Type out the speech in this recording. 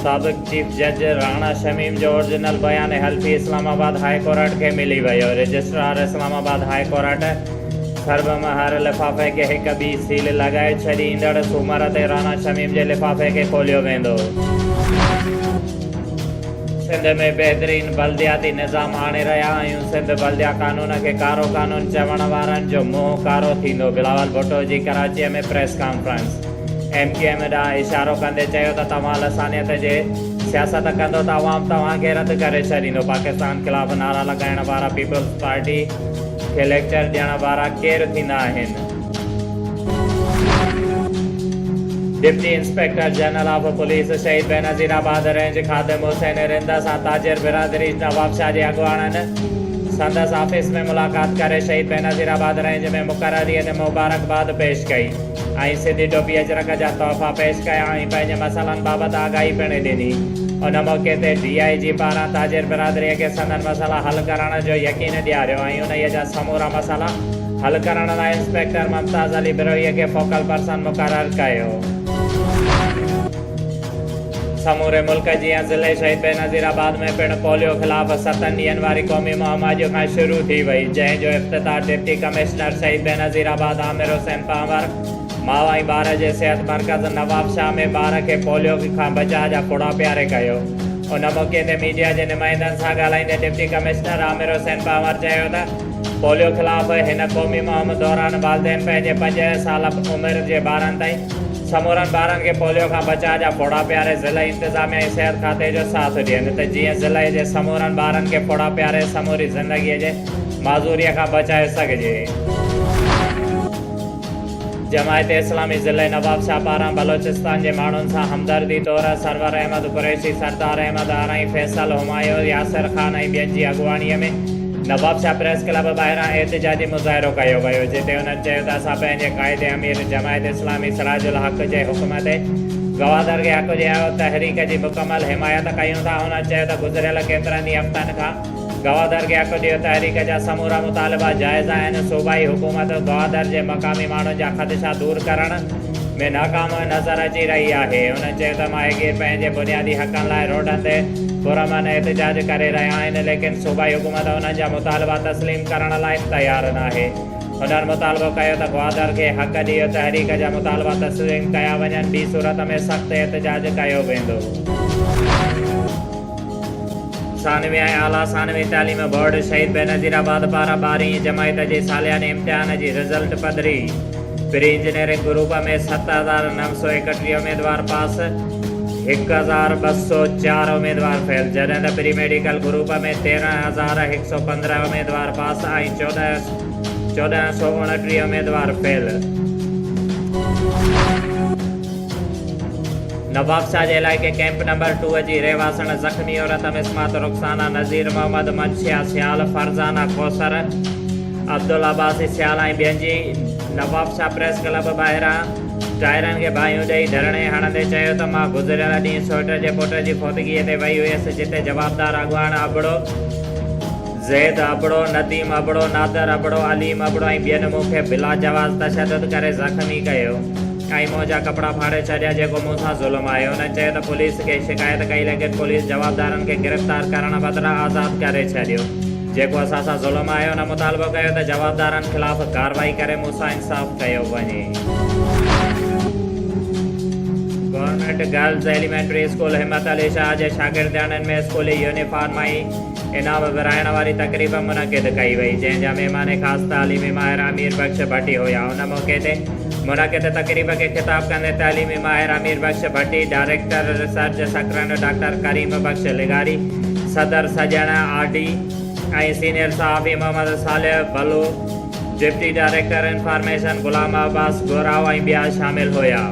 साबिक़ chief जज राणा शमीम जो original बयान हल्फ़ी इस्लामाबाद हाई कोर्ट के मिली वियो। रजिस्ट्रार इस्लामाबाद हाई कोर्ट सर्वमहर लिफ़ाफ़े के एक ॿी सील लॻाए छॾी। ईंदड़ सूमर ते राणा शमीम जे लिफ़ाफ़े के खोलियो वेंदो। सिंध में बेहतरीन बल्दियाती निज़ाम आणे रहिया आहियूं। सिंध बल्दिया क़ानून के कारो क़ानून चवण वारनि जो मुंहुं कारो थींदो। बिलावल भुट्टो जी कराची में प्रेस कॉन्फ्रेंस। MQM ॾांहुं इशारो कंदे चयो त तव्हां लसानियत जे सियासत कंदो त अवाम तव्हांखे रद्द करे छॾींदो। पाकिस्तान ख़िलाफ़ नारा लॻाइण वारा पीपल्स पार्टी खे लेक्चर ॾियण वारा केरु थींदा आहिनि? Deputy inspector general of police शहीद बेनज़ीराबाद रेंज खादिम हुसैन रिंदा सां ताजिर बिरादरी नवाब शाह जे अॻुवाणनि संदस ऑफिस में मुलाक़ात करे शहीद बेनज़ीराबाद रेंज में मुक़ररीअ ते मुबारकबाद पेश कई ऐं सिधी टोपी अजरक जा तोहफ़ा पेश कया ऐं पंहिंजे मसइलनि बाबति आगाही पिणु ॾिनी। उन मौक़े ते DIG पारां ताजिर बिरादरीअ खे संदनि मसइला हल करण जो यकीन ॾियारियो ऐं उन्हीअ जा समूरा मसइला हल करण लाइ इंस्पेक्टर मुमताज़ अली बिरोहीअ खे फोकल पर्सन मुक़ररु कयो। समूरे मुल्क जीअं ज़िले शहीद बेनज़ीराबाद में पिणु पोलियो ख़िलाफ़ 7 ॾींहनि वारी क़ौमी मुहिम अॼु खां शुरू थी वई, जंहिंजो इफ़्तिताह डिप्टी कमिश्नर शहीद बेनज़ीराबाद आमिर हुसैन पावर माउ ऐं ॿार जे सिहत मर्कज़ नवाब शाह में ॿार खे पोलियो खां बचाव जा पुड़ा प्यारे कयो। उन मौक़े ते मीडिया जे नुमाइंदनि सां ॻाल्हाईंदे deputy commissioner Aamir Hussain power चयो त पोलियो ख़िलाफ़ हिन क़ौमी मुहिम दौरान वालिदैन पंहिंजे 5 साल उमिरि जे ॿारनि ताईं समूरनि ॿारनि खे पोलियो खां बचाव जा फोड़ा प्यारे ज़िले इंतिज़ामिया ऐं सिहत खाते जो साथ ॾियनि त जीअं ज़िले जे समूरनि ॿारनि खे फोड़ा प्यारे समूरी ज़िंदगीअ जे माज़ूरीअ खां बचाए सघिजे। जमायत इस्लामी ज़िले नवाब शाह पारां बलोचिस्तान जे माण्हुनि सां हमदर्दी तौरु सरवर अहमद कुरैशी, सरदार अहमद आरई, फैसल हुमायूं, यासिर ख़ान ऐं ॿियनि जी अॻुवाणीअ में नवाब शाह प्रेस क्लब ॿाहिरां एहतिजाजी मुज़ाहिरो कयो वियो, जिते उन्हनि चयो त असां पंहिंजे क़ाइदे अमीर जमायत इस्लामी सिराजुल हक़ जे हुकुम ते गवादर खे हक़ जे तहरीक जी मुकमल हिमायत कयूं था। उन्हनि चयो त गुज़िरियल केतिरनि ई हफ़्तनि खां गवादर खे हक़ ॾियो तहरीक जा समूरा मुतालिबा जाइज़ आहिनि। सूबाई हुकूमत गवादर जे मक़ामी माण्हुनि जा ख़दशा दूर करण में नाकाम नज़र अची रही आहे। उन्हनि चयो त माहिगीर पंहिंजे बुनियादी हक़नि लाइ रोडनि ते पुरअमन एहतिजाज करे रहिया आहिनि, लेकिन सूबाई हुकूमत उन्हनि जा मुतालिबा तस्लीम करण लाइ तयारु न आहे। उन्हनि मुतालबो कयो त गवादर खे हक़ ॾियो तहरीक जा मुतालिबा तस्लीम कया वञनि, ॿी सूरत में सख़्तु एहतिजाज कयो वेंदो। सानवी ऐं आला सानवी तालीम बोर्ड शहीद बेनज़ीराबाद पारां 12वीं जमायत जे सालियाने इम्तिहान जी रिज़ल्ट पधरी। प्री इंजीनियरिंग ग्रुप में 7,931 उम्मीदवार पास, 1,204 उम्मीदवार फेल, जॾहिं त प्री मेडिकल ग्रुप में 13,115 उम्मीदवार पास ऐं 1,429 उम्मीदवार फेल। नवाब शाह जे इलाइक़े कैंप नंबर 2 जी रहवासण ज़ख़्मी औरत मिस्मात रुख़साना नज़ीर मोहम्मद मनशिया सियाल, फरज़ाना कौसर, अब्दुल अब्बासी सियाल ऐं ॿियनि जी नवाब शाह प्रेस क्लब ॿाहिरां टायरनि खे बाहियूं ॾेई धरणे हणंदे चयो त मां गुज़िरियल ॾींहुं सोइट जे पुट जी फोतगीअ ते वई हुयसि, जिते जवाबदार अॻुवाण अबड़ो, ज़ैद अबड़ो, नदीम अबड़ो, नादर अबड़ो, अलीम अबड़ो ऐं ॿियनि मूंखे बिला जवाज़ तशदुद करे ज़ख़्मी कयो ऐं मुंहिंजा कपिड़ा फाड़े छॾिया, जेको मूंसां ज़ुल्म आहे। उन्हनि चयो त पुलिस खे शिकायत कई, लेकिन पुलिस जवाबदारनि खे गिरफ़्तार करण बदिरां आज़ादु करे छॾियो, जेको असां सां ज़ुल्म आहे। उन मुतालबो कयो त जवाबदारनि ख़िलाफ़ कार्रवाई करे मूंसां इंसाफ़ कयो वञे। गवर्नमेंट गर्ल्स एलिमेंट्री स्कूल हिम्मत अली शाह जे शागिर्दनि में स्कूली यूनिफॉर्म ऐं इनाम विराइण वारी तक़रीब मुनक़िद कई वई, जंहिंजा महिमान ख़ासि तालीमी माहिर अमीर बख्श भट्टी हुआ। उन मौक़े ते मुनक़िद तक़रीब खे ख़िताब कंदे तालीमी माहिर अमीर बख्श भट्टी, डायरेक्टर रिसर्च सकरन डॉक्टर करीम बख्श लिगारी, सदर सजण आडी ऐं सीनियर सहाफ़ी मोहम्मद सालिह बलू, डिप्टी डायरेक्टर इंफॉर्मेशन गुलाम अब्बास गोराव ऐं ॿिया शामिल हुआ।